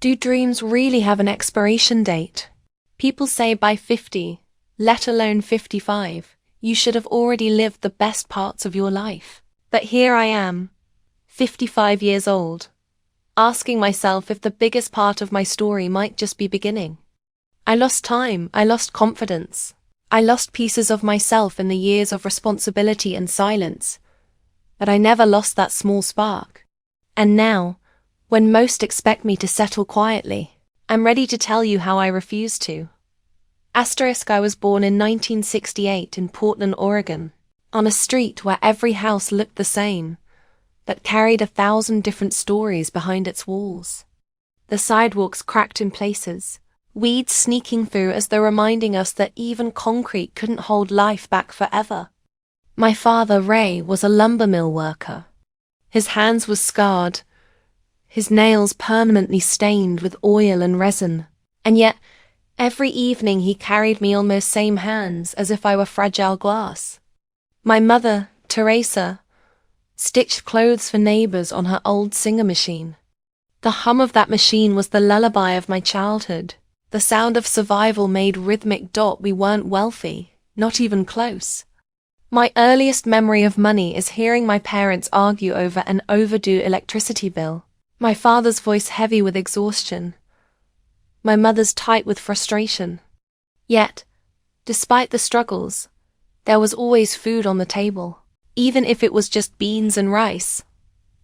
Do dreams really have an expiration date? People say by 50, let alone 55, you should have already lived the best parts of your life. But here I am, 55 years old, asking myself if the biggest part of my story might just be beginning. I lost time, I lost confidence, I lost pieces of myself in the years of responsibility and silence, but I never lost that small spark. And now, when most expect me to settle quietly, I'm ready to tell you how I refuse to. I was born in 1968 in Portland, Oregon, on a street where every house looked the same, but carried 1,000 different stories behind its walls. The sidewalks cracked in places, weeds sneaking through as though reminding us that even concrete couldn't hold life back forever. My father, Ray, was a lumber mill worker. His hands were scarred, his nails permanently stained with oil and resin, and yet every evening he carried me on those same hands as if I were fragile glass. My mother, Teresa, stitched clothes for neighbors on her old Singer machine. The hum of that machine was the lullaby of my childhood. The sound of survival made rhythmic. We weren't wealthy, not even close. My earliest memory of money is hearing my parents argue over an overdue electricity bill. My father's voice heavy with exhaustion, my mother's tight with frustration. Yet, despite the struggles, there was always food on the table, even if it was just beans and rice.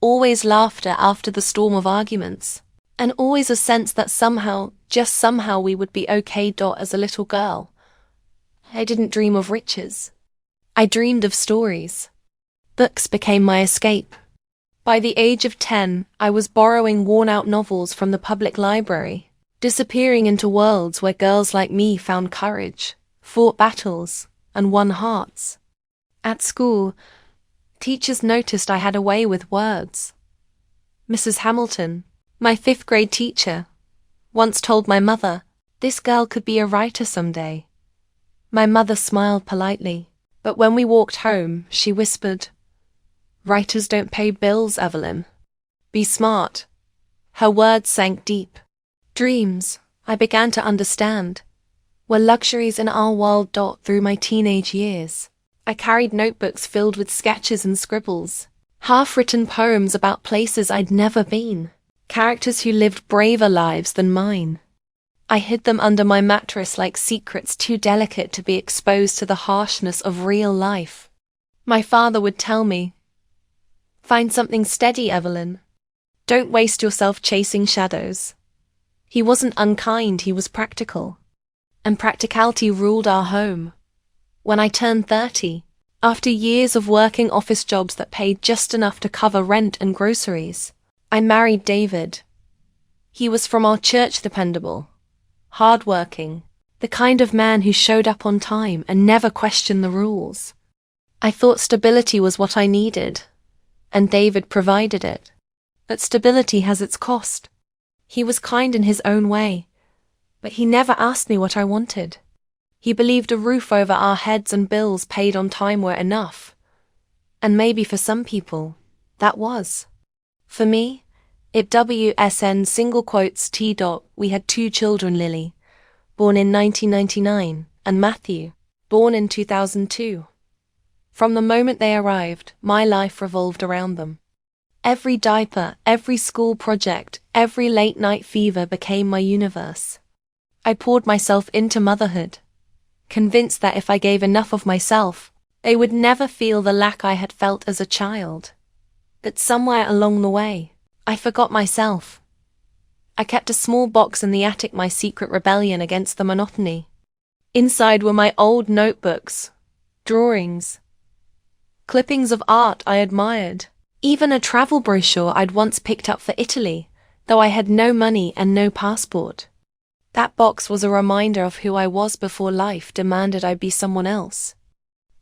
Always laughter after the storm of arguments, and always a sense that somehow, just somehow, we would be okay. As a little girl, I didn't dream of riches. I dreamed of stories. Books became my escape. By the age of 10, I was borrowing worn-out novels from the public library, disappearing into worlds where girls like me found courage, fought battles, and won hearts. At school, teachers noticed I had a way with words. Mrs. Hamilton, my 5th grade teacher, once told my mother, "This girl could be a writer someday." My mother smiled politely, but when we walked home, she whispered, "Writers don't pay bills, Evelyn. Be smart." Her words sank deep. Dreams, I began to understand, were luxuries in our world. Through my teenage years, I carried notebooks filled with sketches and scribbles, half-written poems about places I'd never been, characters who lived braver lives than mine. I hid them under my mattress like secrets too delicate to be exposed to the harshness of real life. My father would tell me, "Find something steady, Evelyn. Don't waste yourself chasing shadows." He wasn't unkind, he was practical. And practicality ruled our home. When I turned 30, after years of working office jobs that paid just enough to cover rent and groceries, I married David. He was from our church, dependable, hard-working, the kind of man who showed up on time and never questioned the rules. I thought stability was what I needed, and David provided it. But stability has its cost. He was kind in his own way, but he never asked me what I wanted. He believed a roof over our heads and bills paid on time were enough. And maybe for some people, that was. For me, it WSN single quotes T. We had 2 children, Lily, born in 1999, and Matthew, born in 2002. From the moment they arrived, my life revolved around them. Every diaper, every school project, every late-night fever became my universe. I poured myself into motherhood, convinced that if I gave enough of myself, they would never feel the lack I had felt as a child. But somewhere along the way, I forgot myself. I kept a small box in the attic, my secret rebellion against the monotony. Inside were my old notebooks, drawings, clippings of art I admired, even a travel brochure I'd once picked up for Italy, though I had no money and no passport. That box was a reminder of who I was before life demanded I be someone else.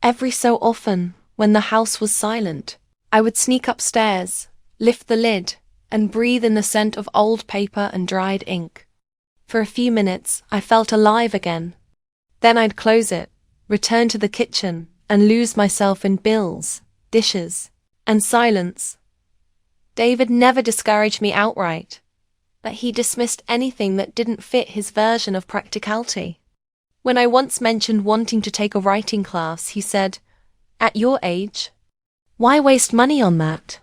Every so often, when the house was silent, I would sneak upstairs, lift the lid, and breathe in the scent of old paper and dried ink. For a few minutes, I felt alive again. Then I'd close it, return to the kitchen, and lose myself in bills, dishes, and silence. David never discouraged me outright, but he dismissed anything that didn't fit his version of practicality. When I once mentioned wanting to take a writing class, he said, "At your age, why waste money on that?"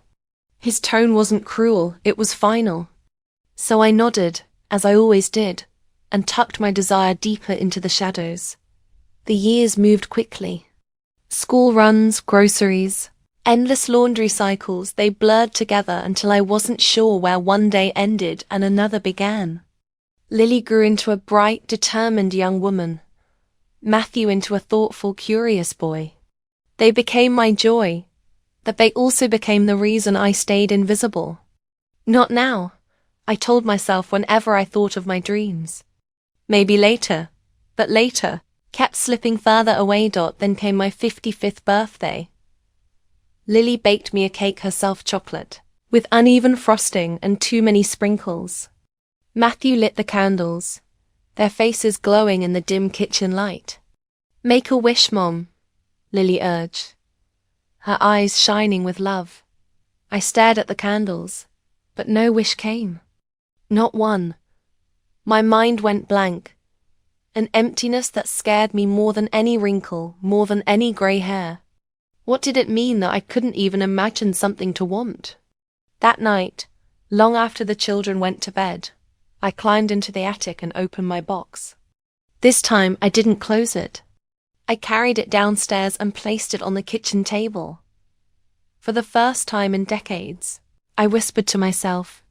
His tone wasn't cruel, it was final. So I nodded, as I always did, and tucked my desire deeper into the shadows. The years moved quickly. School runs, groceries, endless laundry cycles, they blurred together until I wasn't sure where one day ended and another began. Lily grew into a bright, determined young woman. Matthew into a thoughtful, curious boy. They became my joy, but they also became the reason I stayed invisible. Not now, I told myself whenever I thought of my dreams. Maybe later, but later kept slipping further away. Then came my 55th birthday. Lily baked me a cake herself, chocolate, with uneven frosting and too many sprinkles. Matthew lit the candles, their faces glowing in the dim kitchen light. "Make a wish, Mom," Lily urged, her eyes shining with love. I stared at the candles, but no wish came. Not one. My mind went blank, an emptiness that scared me more than any wrinkle, more than any grey hair. What did it mean that I couldn't even imagine something to want? That night, long after the children went to bed, I climbed into the attic and opened my box. This time I didn't close it. I carried it downstairs and placed it on the kitchen table. For the first time in decades, I whispered to myself,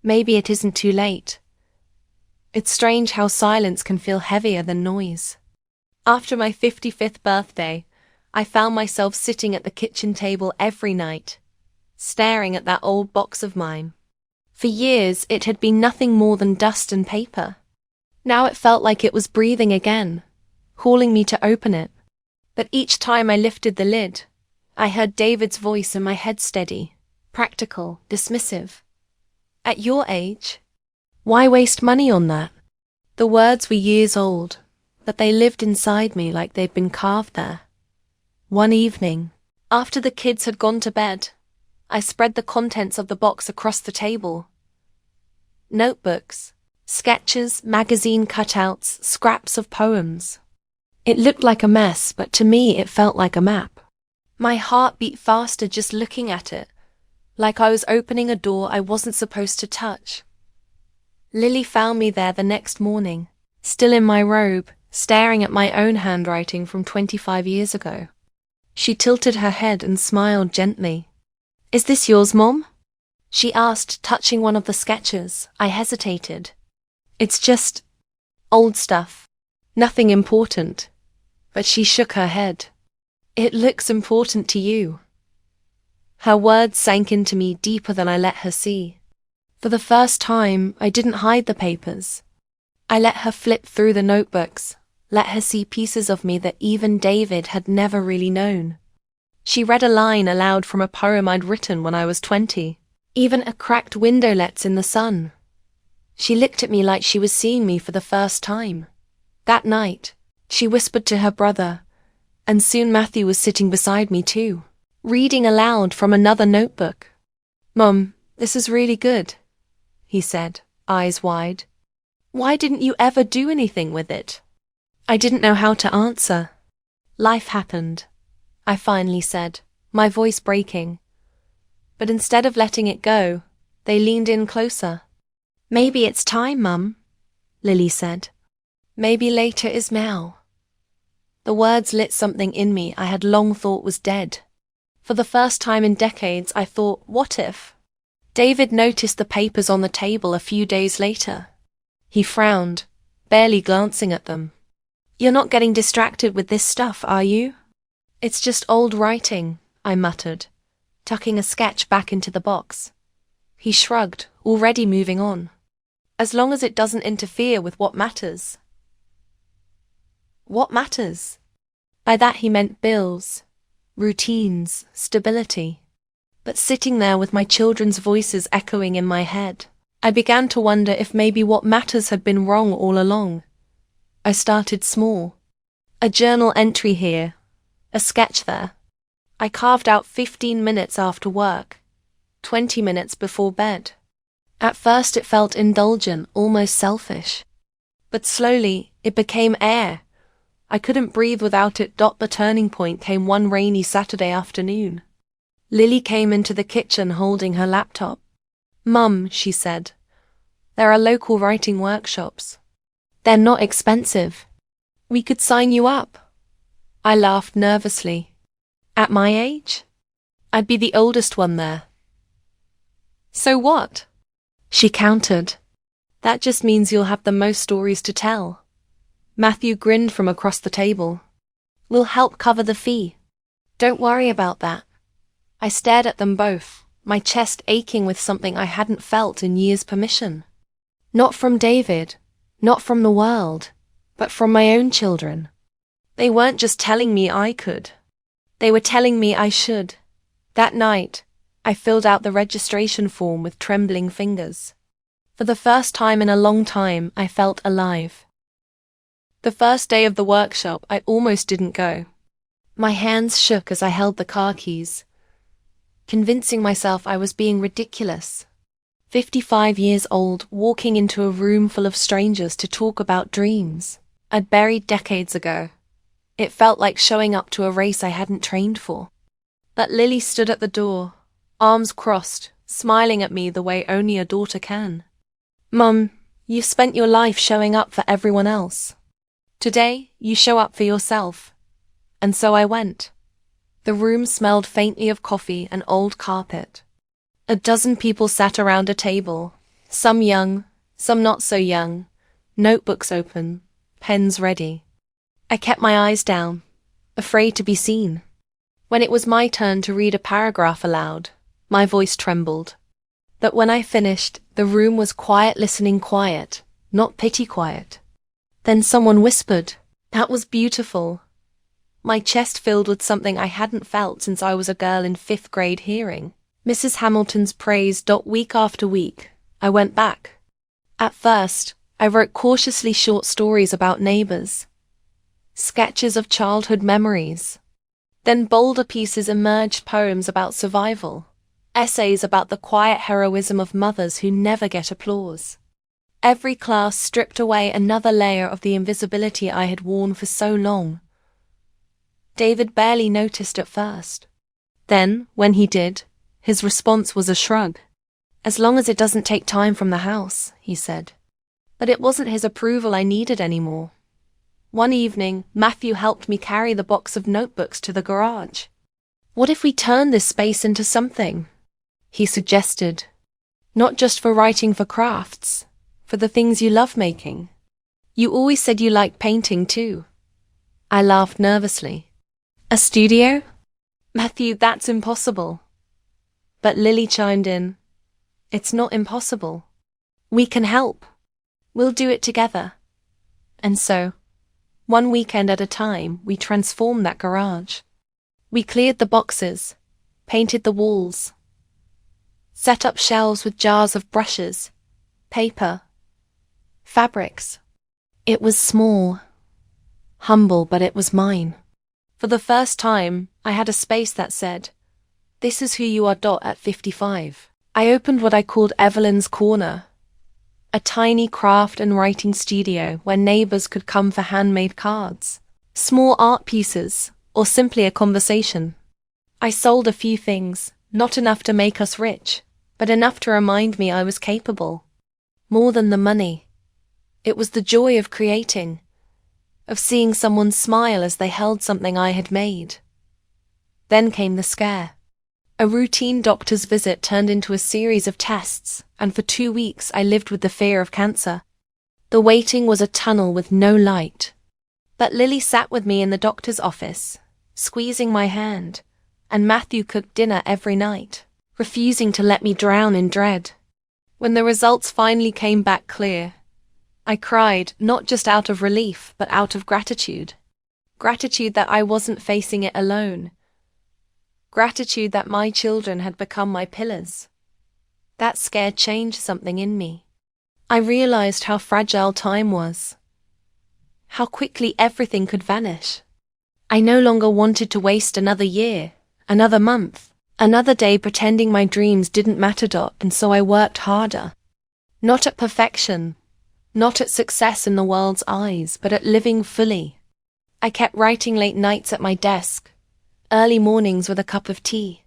maybe it isn't too late. It's strange how silence can feel heavier than noise. After my 55th birthday, I found myself sitting at the kitchen table every night, staring at that old box of mine. For years, it had been nothing more than dust and paper. Now it felt like it was breathing again, calling me to open it. But each time I lifted the lid, I heard David's voice in my head, steady, practical, dismissive. "At your age, why waste money on that?" The words were years old, but they lived inside me like they'd been carved there. One evening, after the kids had gone to bed, I spread the contents of the box across the table. Notebooks, sketches, magazine cutouts, scraps of poems. It looked like a mess, but to me it felt like a map. My heart beat faster just looking at it, like I was opening a door I wasn't supposed to touch. Lily found me there the next morning, still in my robe, staring at my own handwriting from 25 years ago. She tilted her head and smiled gently. "Is this yours, Mom?" she asked, touching one of the sketches. I hesitated. "It's just old stuff. Nothing important." But she shook her head. "It looks important to you." Her words sank into me deeper than I let her see. For the first time, I didn't hide the papers. I let her flip through the notebooks, let her see pieces of me that even David had never really known. She read a line aloud from a poem I'd written when I was 20, even a cracked windowlets in the sun. She looked at me like she was seeing me for the first time. That night, she whispered to her brother, and soon Matthew was sitting beside me too, reading aloud from another notebook. "Mum, this is really good," he said, eyes wide. "Why didn't you ever do anything with it?" I didn't know how to answer. "Life happened," I finally said, my voice breaking. But instead of letting it go, they leaned in closer. "Maybe it's time, Mum," Lily said. "Maybe later is now." The words lit something in me I had long thought was dead. For the first time in decades, I thought, what if? David noticed the papers on the table a few days later. He frowned, barely glancing at them. "You're not getting distracted with this stuff, are you?" "It's just old writing," I muttered, tucking a sketch back into the box. He shrugged, already moving on. "As long as it doesn't interfere with what matters." What matters? By that he meant bills, routines, stability. But sitting there with my children's voices echoing in my head, I began to wonder if maybe what matters had been wrong all along. I started small. A journal entry here, a sketch there. I carved out 15 minutes after work, 20 minutes before bed. At first it felt indulgent, almost selfish. But slowly, it became air. I couldn't breathe without it. The turning point came one rainy Saturday afternoon. Lily came into the kitchen holding her laptop. "Mum," she said, "there are local writing workshops. They're not expensive. We could sign you up." I laughed nervously. At my age? I'd be the oldest one there. "So what?" she countered. "That just means you'll have the most stories to tell." Matthew grinned from across the table. "We'll help cover the fee. Don't worry about that." I stared at them both, my chest aching with something I hadn't felt in years. Permission. Not from David, not from the world, but from my own children. They weren't just telling me I could. They were telling me I should. That night, I filled out the registration form with trembling fingers. For the first time in a long time, I felt alive. The first day of the workshop, I almost didn't go. My hands shook as I held the car keys, convincing myself I was being ridiculous. 55 years old, walking into a room full of strangers to talk about dreams I'd buried decades ago. It felt like showing up to a race I hadn't trained for. But Lily stood at the door, arms crossed, smiling at me the way only a daughter can. "Mum, you've spent your life showing up for everyone else. Today, you show up for yourself." And so I went. The room smelled faintly of coffee and old carpet. A dozen people sat around a table, some young, some not so young, notebooks open, pens ready. I kept my eyes down, afraid to be seen. When it was my turn to read a paragraph aloud, my voice trembled. But when I finished, the room was quiet, listening quiet, not pity quiet. Then someone whispered, "That was beautiful." My chest filled with something I hadn't felt since I was a girl in 5th grade, hearing Mrs. Hamilton's praise. Week after week, I went back. At first, I wrote cautiously short stories about neighbors, sketches of childhood memories. Then bolder pieces emerged, poems about survival, essays about the quiet heroism of mothers who never get applause. Every class stripped away another layer of the invisibility I had worn for so long. David barely noticed at first. Then, when he did, his response was a shrug. "As long as it doesn't take time from the house," he said. But it wasn't his approval I needed anymore. One evening, Matthew helped me carry the box of notebooks to the garage. "What if we turn this space into something?" he suggested. "Not just for writing for crafts, for the things you love making. You always said you liked painting too." I laughed nervously. "A studio?" "Matthew, that's impossible." But Lily chimed in. "It's not impossible. We can help. We'll do it together." And so, one weekend at a time, we transformed that garage. We cleared the boxes, painted the walls, set up shelves with jars of brushes, paper, fabrics. It was small, humble, but it was mine. For the first time, I had a space that said, "This is who you are." At 55, I opened what I called Evelyn's Corner, a tiny craft and writing studio where neighbors could come for handmade cards, small art pieces, or simply a conversation. I sold a few things, not enough to make us rich, but enough to remind me I was capable. More than the money, it was the joy of creating, of seeing someone smile as they held something I had made. Then came the scare. A routine doctor's visit turned into a series of tests, and for 2 weeks I lived with the fear of cancer. The waiting was a tunnel with no light. But Lily sat with me in the doctor's office, squeezing my hand, and Matthew cooked dinner every night, refusing to let me drown in dread. When the results finally came back clear, I cried, not just out of relief, but out of gratitude. Gratitude that I wasn't facing it alone. Gratitude that my children had become my pillars. That scare changed something in me. I realized how fragile time was, how quickly everything could vanish. I no longer wanted to waste another year, another month, another day pretending my dreams didn't matter. And so I worked harder, Not at perfection, not at success in the world's eyes, but at living fully. I kept writing late nights at my desk, early mornings with a cup of tea.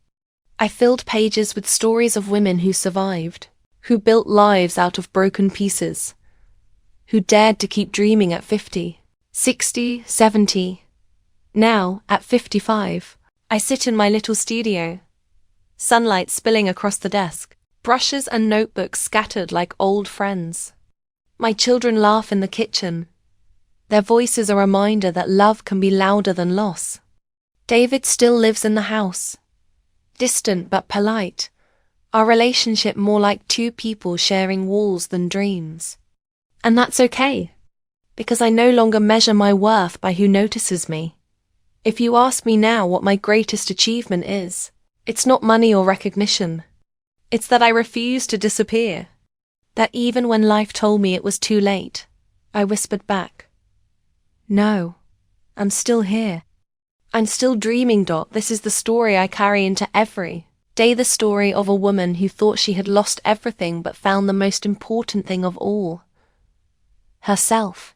I filled pages with stories of women who survived, who built lives out of broken pieces, who dared to keep dreaming at 50, 60, 70. Now, at 55, I sit in my little studio, sunlight spilling across the desk, brushes and notebooks scattered like old friends. My children laugh in the kitchen. Their voices a reminder that love can be louder than loss. David still lives in the house, distant but polite, our relationship more like two people sharing walls than dreams. And that's okay, because I no longer measure my worth by who notices me. If you ask me now what my greatest achievement is, it's not money or recognition. It's that I refuse to disappear. That even when life told me it was too late, I whispered back, "No, I'm still here. I'm still dreaming, Dot. This is the story I carry into every day, the story of a woman who thought she had lost everything but found the most important thing of all, herself."